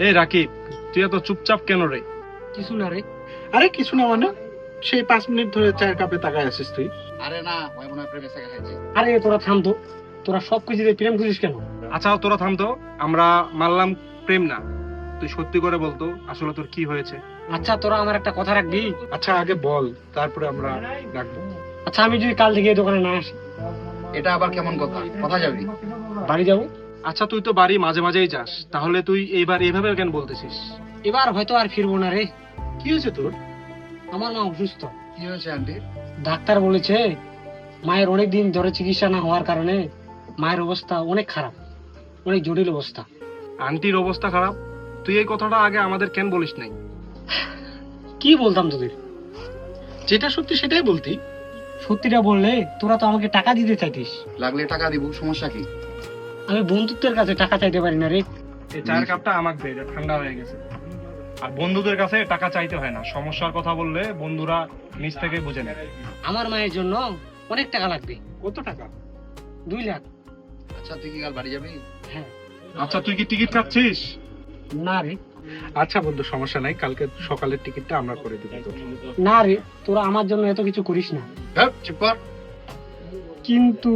এই রাকিব, তুই এত চুপচাপ কেন রে? কিছু না রে। আরে কিছু না মানে, সেই 5 মিনিট ধরে চায়ের কাপে তাকায় আছিস তুই। আরে না, ওই মনে হয় প্রেমে সাকা খাইছে। আরে তোরা থাম তো, তোরা সব কিছুতে প্রেম খুঁজিস কেন? আচ্ছা তোরা থাম তো, আমরা মানলাম প্রেম না, তুই সত্যি করে বলতো আসলে তোর কি হয়েছে? আচ্ছা তোরা আমার একটা কথা রাখবি? আচ্ছা আগে বল, তারপরে আমরা ডাকবো। আচ্ছা আমি যদি কাল থেকে এই দোকানে না আসি, এটা আবার কেমন কথা? কোথায় যাবি? বাড়ি যাবো। আচ্ছা তুই তো বাড়ি মাঝে মাঝেই যাস, তাহলে তুই এইবার এইভাবে কেন বলতেছিস? এবার হয়তো আর ফিরবো না রে। কি হয়েছে তোর? আমার মা অসুস্থ। কি হয়েছে আন্টি? ডাক্তার বলেছে মায়ের অনেক দিন ধরে চিকিৎসা না হওয়ার কারণে মায়ের অবস্থা অনেক খারাপ, অনেক জটিল অবস্থা। আন্টির অবস্থা খারাপ? তুই এই কথাটা আগে আমাদের কেন বলিস নাই? কি বলতাম তোদের? যেটা সত্যি সেটাই বলতি। সত্যিটা বললে তোরা তো আমাকে টাকা দিতে চাইতিস। লাগলে টাকা দিব, সমস্যা কি? আমি বন্ধুত্বের কাছে টাকা চাইতে পারি না রে। এই চায়ের কাপটা আমাকে দে, এটা ঠান্ডা হয়ে গেছে। আর বন্ধুদের কাছে টাকা চাইতে হয় না, সমস্যার কথা বললে বন্ধুরা নিজ থেকে বুঝে নেয়। আমার মায়ের জন্য অনেক টাকা লাগবে। কত টাকা? 2 লাখ। আচ্ছা তুই কি কাল বাড়ি যাবি? হ্যাঁ। আচ্ছা তুই কি টিকিট কাটছিস? না রে। আচ্ছা বন্ধু, সমস্যা নাই, কালকে সকালের টিকিটটা আমরা করে দিব তোর। না রে, তোরা আমার জন্য এত কিছু করিস না। হ্যাঁ, চুপ কর। কিন্তু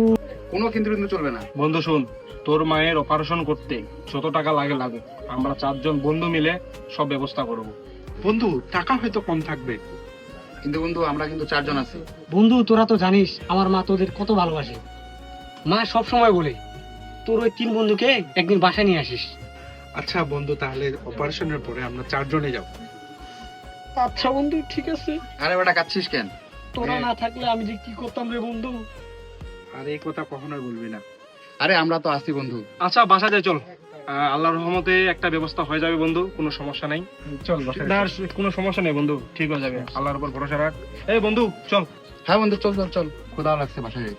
কোনো কিন্তু কিন্তু চলবে না। বন্ধু শুন, তোর মায়ের অপারেশন করতে যত টাকা লাগে লাগুক, আমরা 4 জন বন্ধু মিলে সব ব্যবস্থা করব। বন্ধু, টাকা হয়তো কম থাকবে। কিন্তু বন্ধু আমরা কিন্তু 4 জন আছি। বন্ধু তোরা তো জানিস আমার মা তোদের কত ভালোবাসে। মা সব সময় বলে তোর ওই 3 বন্ধুকে একদিন বাসায় নিয়ে আসিস। আচ্ছা বন্ধু, তাহলে অপারেশনের পরে আমরা 4 জনে যাব। আচ্ছা বন্ধু ঠিক আছে। আরে বেটা কাচ্ছিস কেন? তোরা না থাকলে আমি যে কি করতাম রে বন্ধু। আর এই কথা কখনোই বলবি না। আরে আমরা তো আছি বন্ধু। আচ্ছা বাসা যাই চল, আল্লাহর রহমতে একটা ব্যবস্থা হয়ে যাবে বন্ধু, কোনো সমস্যা নাই। চল বাসায়। না কোনো সমস্যা নেই বন্ধু, ঠিক হয়ে যাবে, আল্লাহর উপর ভরসা রাখ। এই বন্ধু চল। হ্যাঁ বন্ধু, চল চল চল, ক্ষুধা লাগছে, বাসায় যাই।